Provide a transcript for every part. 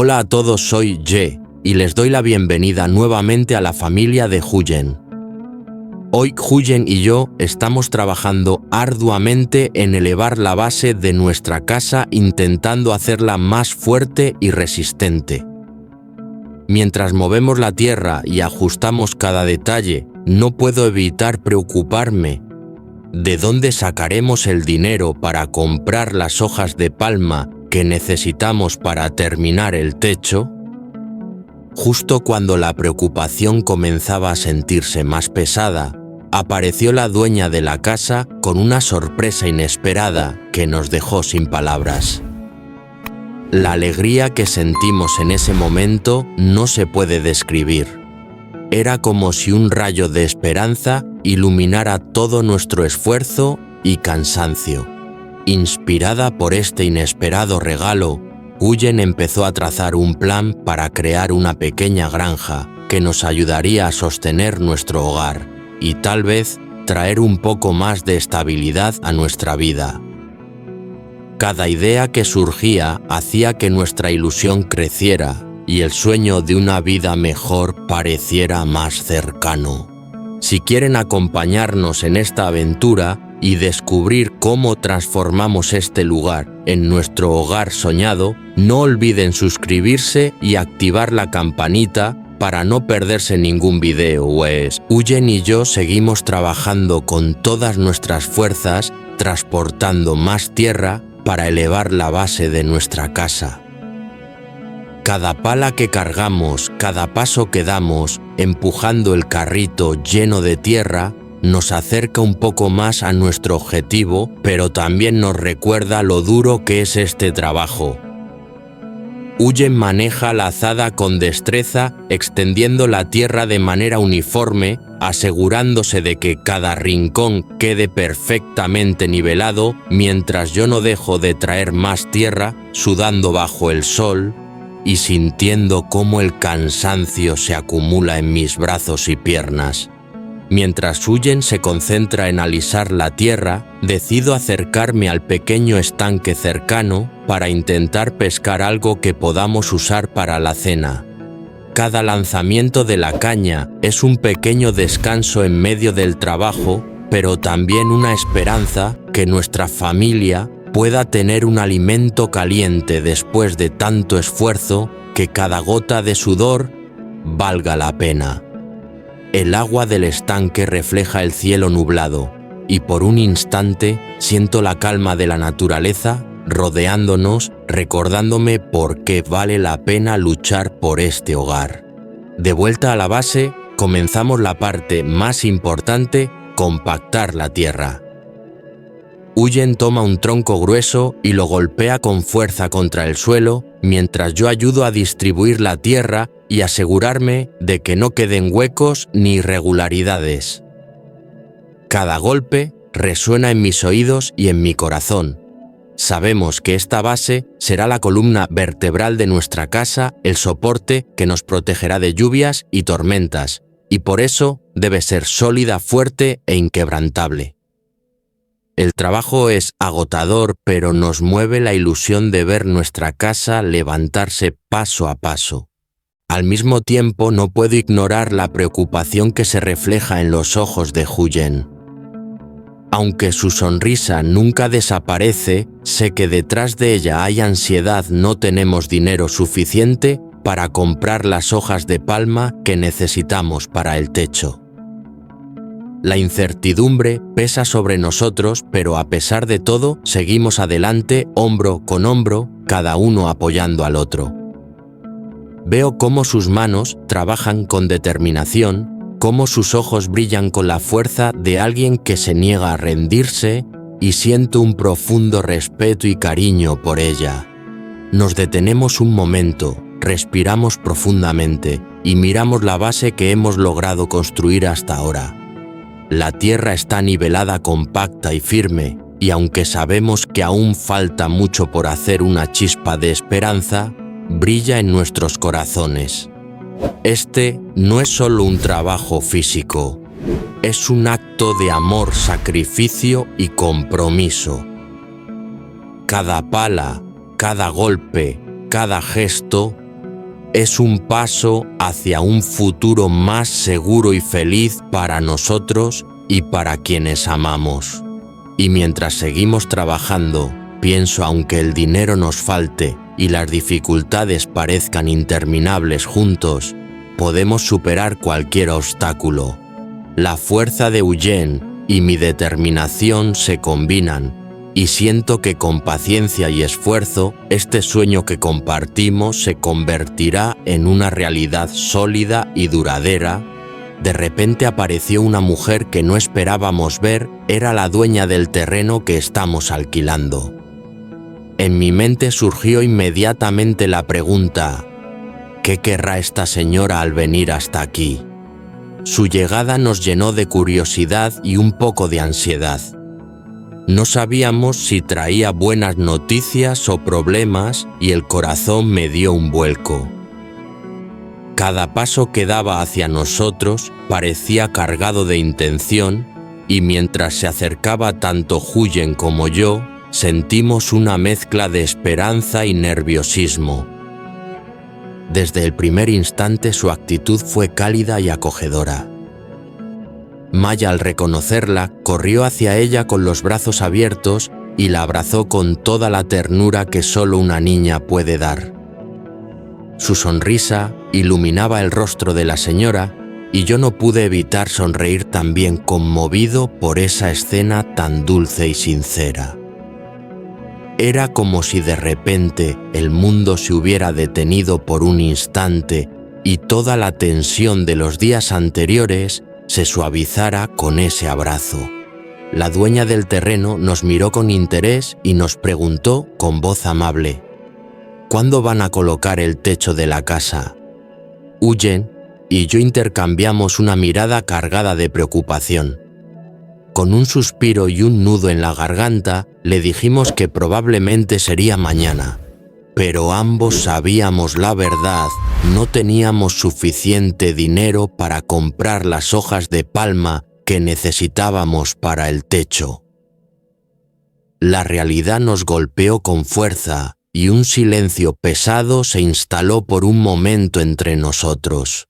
Hola a todos, soy Ye y les doy la bienvenida nuevamente a la familia de Huyen. Hoy Huyen y yo estamos trabajando arduamente en elevar la base de nuestra casa intentando hacerla más fuerte y resistente. Mientras movemos la tierra y ajustamos cada detalle, no puedo evitar preocuparme. ¿De dónde sacaremos el dinero para comprar las hojas de palma que necesitamos para terminar el techo? Justo cuando la preocupación comenzaba a sentirse más pesada, apareció la dueña de la casa con una sorpresa inesperada que nos dejó sin palabras. La alegría que sentimos en ese momento no se puede describir. Era como si un rayo de esperanza iluminara todo nuestro esfuerzo y cansancio. Inspirada por este inesperado regalo, Huyen empezó a trazar un plan para crear una pequeña granja que nos ayudaría a sostener nuestro hogar y tal vez traer un poco más de estabilidad a nuestra vida. Cada idea que surgía hacía que nuestra ilusión creciera y el sueño de una vida mejor pareciera más cercano. Si quieren acompañarnos en esta aventura y descubrir cómo transformamos este lugar en nuestro hogar soñado, no olviden suscribirse y activar la campanita para no perderse ningún video, pues Huyen y yo seguimos trabajando con todas nuestras fuerzas, transportando más tierra para elevar la base de nuestra casa. Cada pala que cargamos, cada paso que damos, empujando el carrito lleno de tierra, nos acerca un poco más a nuestro objetivo, pero también nos recuerda lo duro que es este trabajo. Huyen maneja la azada con destreza, extendiendo la tierra de manera uniforme, asegurándose de que cada rincón quede perfectamente nivelado, mientras yo no dejo de traer más tierra, sudando bajo el sol y sintiendo cómo el cansancio se acumula en mis brazos y piernas. Mientras Huyen se concentra en alisar la tierra, decido acercarme al pequeño estanque cercano para intentar pescar algo que podamos usar para la cena. Cada lanzamiento de la caña es un pequeño descanso en medio del trabajo, pero también una esperanza que nuestra familia pueda tener un alimento caliente después de tanto esfuerzo, que cada gota de sudor valga la pena. El agua del estanque refleja el cielo nublado, y por un instante siento la calma de la naturaleza rodeándonos, recordándome por qué vale la pena luchar por este hogar. De vuelta a la base, comenzamos la parte más importante: compactar la tierra. Huyen toma un tronco grueso y lo golpea con fuerza contra el suelo, mientras yo ayudo a distribuir la tierra y asegurarme de que no queden huecos ni irregularidades. Cada golpe resuena en mis oídos y en mi corazón. Sabemos que esta base será la columna vertebral de nuestra casa, el soporte que nos protegerá de lluvias y tormentas, y por eso debe ser sólida, fuerte e inquebrantable. El trabajo es agotador, pero nos mueve la ilusión de ver nuestra casa levantarse paso a paso. Al mismo tiempo, no puedo ignorar la preocupación que se refleja en los ojos de Huyen. Aunque su sonrisa nunca desaparece, sé que detrás de ella hay ansiedad. No tenemos dinero suficiente para comprar las hojas de palma que necesitamos para el techo. La incertidumbre pesa sobre nosotros, pero a pesar de todo, seguimos adelante, hombro con hombro, cada uno apoyando al otro. Veo cómo sus manos trabajan con determinación, cómo sus ojos brillan con la fuerza de alguien que se niega a rendirse, y siento un profundo respeto y cariño por ella. Nos detenemos un momento, respiramos profundamente y miramos la base que hemos logrado construir hasta ahora. La tierra está nivelada, compacta y firme, y aunque sabemos que aún falta mucho por hacer, una chispa de esperanza brilla en nuestros corazones. Este no es solo un trabajo físico, es un acto de amor, sacrificio y compromiso. Cada pala, cada golpe, cada gesto es un paso hacia un futuro más seguro y feliz para nosotros y para quienes amamos. Y mientras seguimos trabajando, pienso, aunque el dinero nos falte y las dificultades parezcan interminables juntos, podemos superar cualquier obstáculo. La fuerza de Eugene y mi determinación se combinan, y siento que con paciencia y esfuerzo, este sueño que compartimos se convertirá en una realidad sólida y duradera. De repente apareció una mujer que no esperábamos ver, era la dueña del terreno que estamos alquilando. En mi mente surgió inmediatamente la pregunta: ¿qué querrá esta señora al venir hasta aquí? Su llegada nos llenó de curiosidad y un poco de ansiedad. No sabíamos si traía buenas noticias o problemas y el corazón me dio un vuelco. Cada paso que daba hacia nosotros parecía cargado de intención y mientras se acercaba tanto Eugene como yo, sentimos una mezcla de esperanza y nerviosismo. Desde el primer instante su actitud fue cálida y acogedora. Maya, al reconocerla, corrió hacia ella con los brazos abiertos y la abrazó con toda la ternura que solo una niña puede dar. Su sonrisa iluminaba el rostro de la señora y yo no pude evitar sonreír también, conmovido por esa escena tan dulce y sincera. Era como si de repente el mundo se hubiera detenido por un instante y toda la tensión de los días anteriores se suavizara con ese abrazo. La dueña del terreno nos miró con interés y nos preguntó con voz amable: ¿cuándo van a colocar el techo de la casa? Eugene y yo intercambiamos una mirada cargada de preocupación. Con un suspiro y un nudo en la garganta, le dijimos que probablemente sería mañana. Pero ambos sabíamos la verdad, no teníamos suficiente dinero para comprar las hojas de palma que necesitábamos para el techo. La realidad nos golpeó con fuerza y un silencio pesado se instaló por un momento entre nosotros.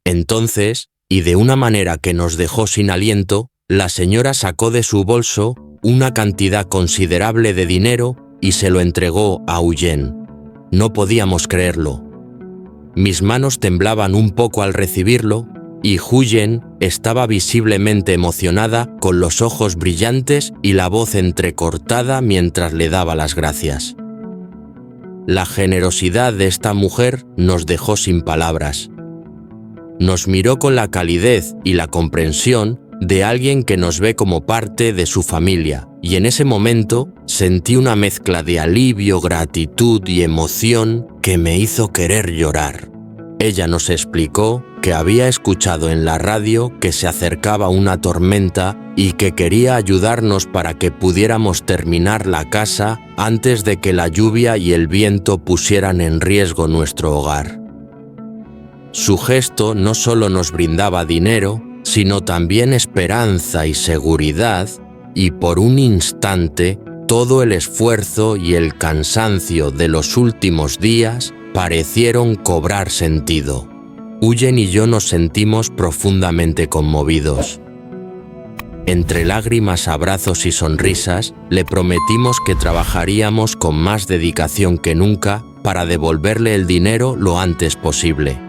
Entonces, y de una manera que nos dejó sin aliento, la señora sacó de su bolso una cantidad considerable de dinero y se lo entregó a Eugene. No podíamos creerlo. Mis manos temblaban un poco al recibirlo y Eugene estaba visiblemente emocionada, con los ojos brillantes y la voz entrecortada mientras le daba las gracias. La generosidad de esta mujer nos dejó sin palabras. Nos miró con la calidez y la comprensión de alguien que nos ve como parte de su familia, y en ese momento sentí una mezcla de alivio, gratitud y emoción que me hizo querer llorar. Ella nos explicó que había escuchado en la radio que se acercaba una tormenta y que quería ayudarnos para que pudiéramos terminar la casa antes de que la lluvia y el viento pusieran en riesgo nuestro hogar. Su gesto no solo nos brindaba dinero, sino también esperanza y seguridad, y por un instante todo el esfuerzo y el cansancio de los últimos días parecieron cobrar sentido. Eugene y yo nos sentimos profundamente conmovidos. Entre lágrimas, abrazos y sonrisas, le prometimos que trabajaríamos con más dedicación que nunca para devolverle el dinero lo antes posible.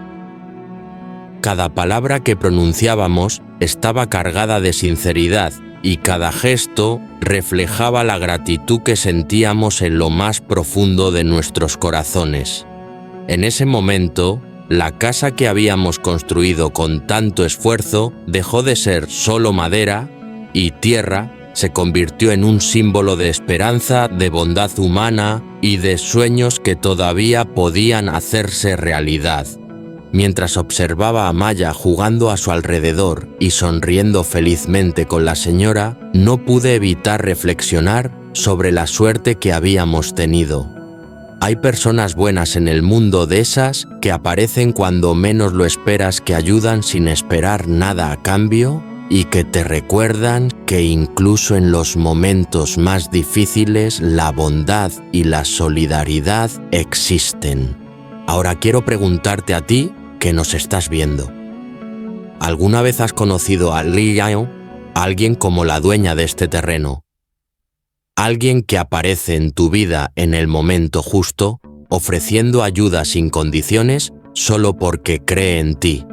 Cada palabra que pronunciábamos estaba cargada de sinceridad y cada gesto reflejaba la gratitud que sentíamos en lo más profundo de nuestros corazones. En ese momento, la casa que habíamos construido con tanto esfuerzo dejó de ser solo madera y tierra, se convirtió en un símbolo de esperanza, de bondad humana y de sueños que todavía podían hacerse realidad. Mientras observaba a Maya jugando a su alrededor y sonriendo felizmente con la señora, no pude evitar reflexionar sobre la suerte que habíamos tenido. Hay personas buenas en el mundo, de esas que aparecen cuando menos lo esperas, que ayudan sin esperar nada a cambio y que te recuerdan que incluso en los momentos más difíciles la bondad y la solidaridad existen. Ahora quiero preguntarte a ti que nos estás viendo. ¿Alguna vez has conocido a Liao, alguien como la dueña de este terreno? Alguien que aparece en tu vida en el momento justo, ofreciendo ayuda sin condiciones solo porque cree en ti.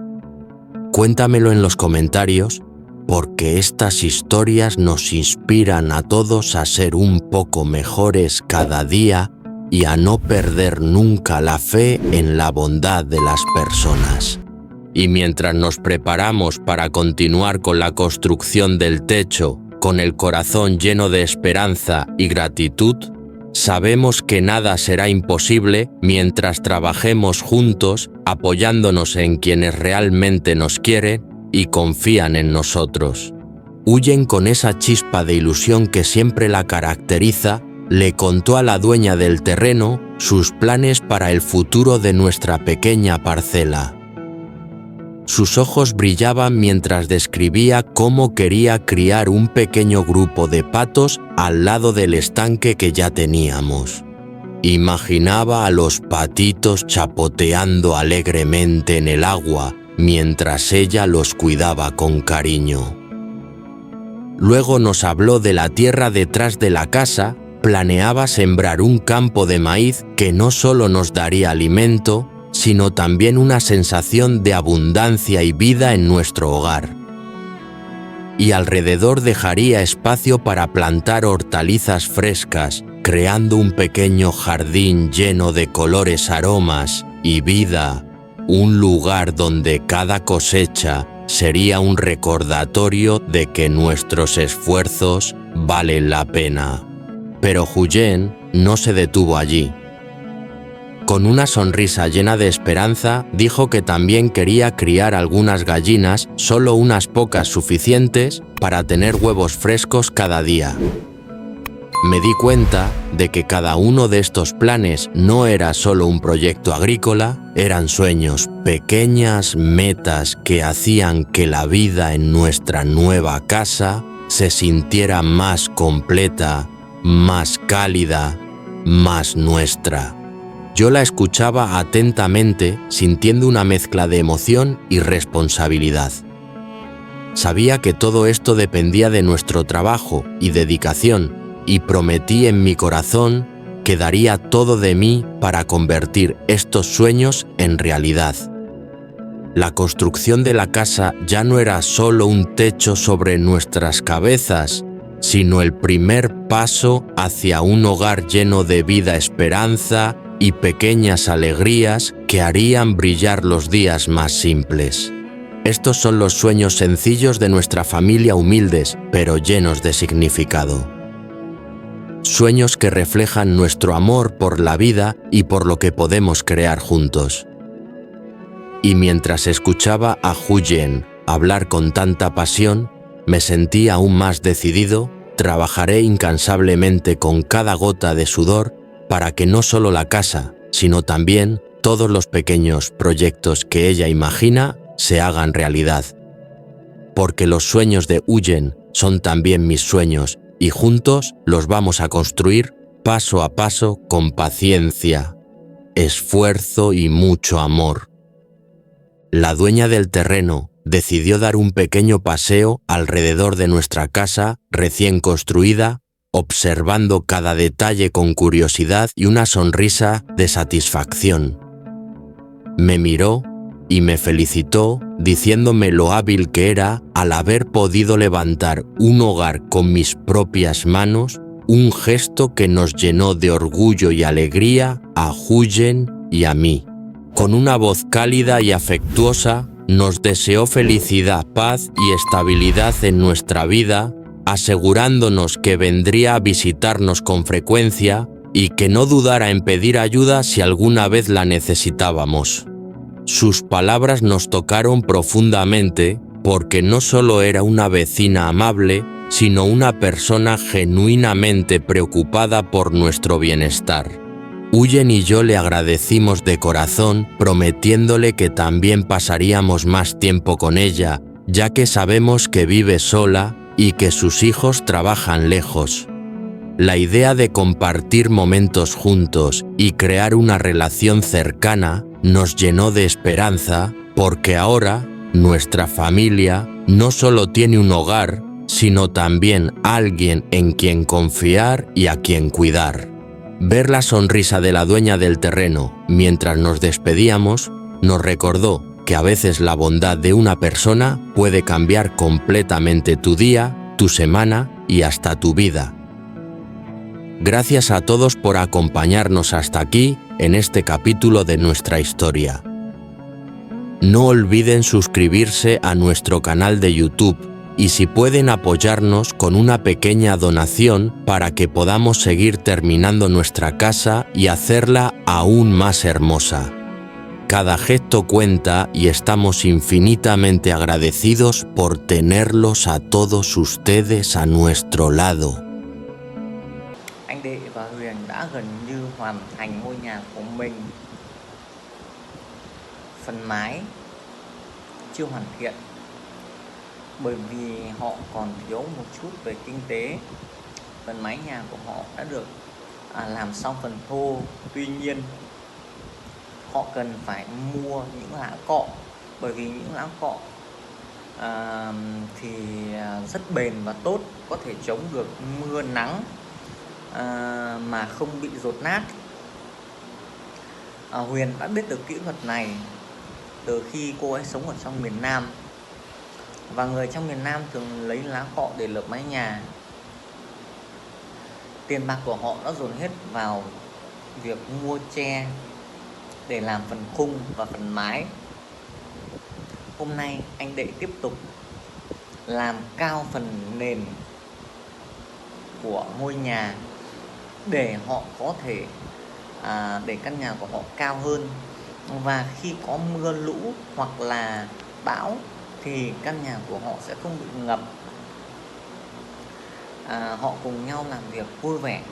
Cuéntamelo en los comentarios, porque estas historias nos inspiran a todos a ser un poco mejores cada día y a no perder nunca la fe en la bondad de las personas. Y mientras nos preparamos para continuar con la construcción del techo, con el corazón lleno de esperanza y gratitud, sabemos que nada será imposible mientras trabajemos juntos, apoyándonos en quienes realmente nos quieren y confían en nosotros. Huyen con esa chispa de ilusión que siempre la caracteriza, le contó a la dueña del terreno sus planes para el futuro de nuestra pequeña parcela. Sus ojos brillaban mientras describía cómo quería criar un pequeño grupo de patos al lado del estanque que ya teníamos. Imaginaba a los patitos chapoteando alegremente en el agua mientras ella los cuidaba con cariño. Luego nos habló de la tierra detrás de la casa. Planeaba sembrar un campo de maíz que no solo nos daría alimento, sino también una sensación de abundancia y vida en nuestro hogar. Y alrededor dejaría espacio para plantar hortalizas frescas, creando un pequeño jardín lleno de colores, aromas y vida, un lugar donde cada cosecha sería un recordatorio de que nuestros esfuerzos valen la pena. Pero Huyen no se detuvo allí. Con una sonrisa llena de esperanza, dijo que también quería criar algunas gallinas, solo unas pocas suficientes para tener huevos frescos cada día. Me di cuenta de que cada uno de estos planes no era solo un proyecto agrícola, eran sueños, pequeñas metas que hacían que la vida en nuestra nueva casa se sintiera más completa, más cálida, más nuestra. Yo la escuchaba atentamente, sintiendo una mezcla de emoción y responsabilidad. Sabía que todo esto dependía de nuestro trabajo y dedicación, y prometí en mi corazón que daría todo de mí para convertir estos sueños en realidad. La construcción de la casa ya no era solo un techo sobre nuestras cabezas, sino el primer paso hacia un hogar lleno de vida, esperanza y pequeñas alegrías que harían brillar los días más simples. Estos son los sueños sencillos de nuestra familia, humildes, pero llenos de significado. Sueños que reflejan nuestro amor por la vida y por lo que podemos crear juntos. Y mientras escuchaba a Huyen hablar con tanta pasión, me sentí aún más decidido. Trabajaré incansablemente con cada gota de sudor para que no solo la casa, sino también todos los pequeños proyectos que ella imagina se hagan realidad. Porque los sueños de Huyen son también mis sueños y juntos los vamos a construir paso a paso con paciencia, esfuerzo y mucho amor. La dueña del terreno decidió dar un pequeño paseo alrededor de nuestra casa recién construida, observando cada detalle con curiosidad y una sonrisa de satisfacción. Me miró y me felicitó, diciéndome lo hábil que era al haber podido levantar un hogar con mis propias manos, un gesto que nos llenó de orgullo y alegría a Huyen y a mí. Con una voz cálida y afectuosa, nos deseó felicidad, paz y estabilidad en nuestra vida, asegurándonos que vendría a visitarnos con frecuencia y que no dudara en pedir ayuda si alguna vez la necesitábamos. Sus palabras nos tocaron profundamente porque no solo era una vecina amable, sino una persona genuinamente preocupada por nuestro bienestar. Huyen y yo le agradecimos de corazón, prometiéndole que también pasaríamos más tiempo con ella, ya que sabemos que vive sola y que sus hijos trabajan lejos. La idea de compartir momentos juntos y crear una relación cercana nos llenó de esperanza porque ahora nuestra familia no solo tiene un hogar, sino también alguien en quien confiar y a quien cuidar. Ver la sonrisa de la dueña del terreno mientras nos despedíamos nos recordó que a veces la bondad de una persona puede cambiar completamente tu día, tu semana y hasta tu vida. Gracias a todos por acompañarnos hasta aquí en este capítulo de nuestra historia. No olviden suscribirse a nuestro canal de YouTube y si pueden apoyarnos con una pequeña donación para que podamos seguir terminando nuestra casa y hacerla aún más hermosa. Cada gesto cuenta y estamos infinitamente agradecidos por tenerlos a todos ustedes a nuestro lado. Anh Đệ và Huyền đã gần như hoàn thành ngôi nhà của mình. Phần mái chưa hoàn thiện bởi vì họ còn thiếu một chút về kinh tế. Phần mái nhà của họ đã được làm xong phần thô, tuy nhiên họ cần phải mua những lá cọ, bởi vì những lá cọ thì rất bền và tốt, có thể chống được mưa nắng mà không bị dột nát. Huyền đã biết được kỹ thuật này từ khi cô ấy sống ở trong miền Nam, và người trong miền Nam thường lấy lá cọ để lợp mái nhà. Tiền bạc của họ đã dồn hết vào việc mua tre để làm phần khung và phần mái. Hôm nay anh Đệ tiếp tục làm cao phần nền của ngôi nhà để họ có thể để căn nhà của họ cao hơn, và khi có mưa lũ hoặc là bão thì căn nhà của họ sẽ không bị ngập. Họ cùng nhau làm việc vui vẻ,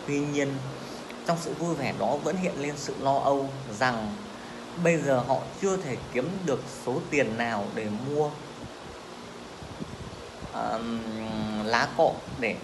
tuy nhiên trong sự vui vẻ đó vẫn hiện lên sự lo âu rằng bây giờ họ chưa thể kiếm được số tiền nào để mua lá cọ để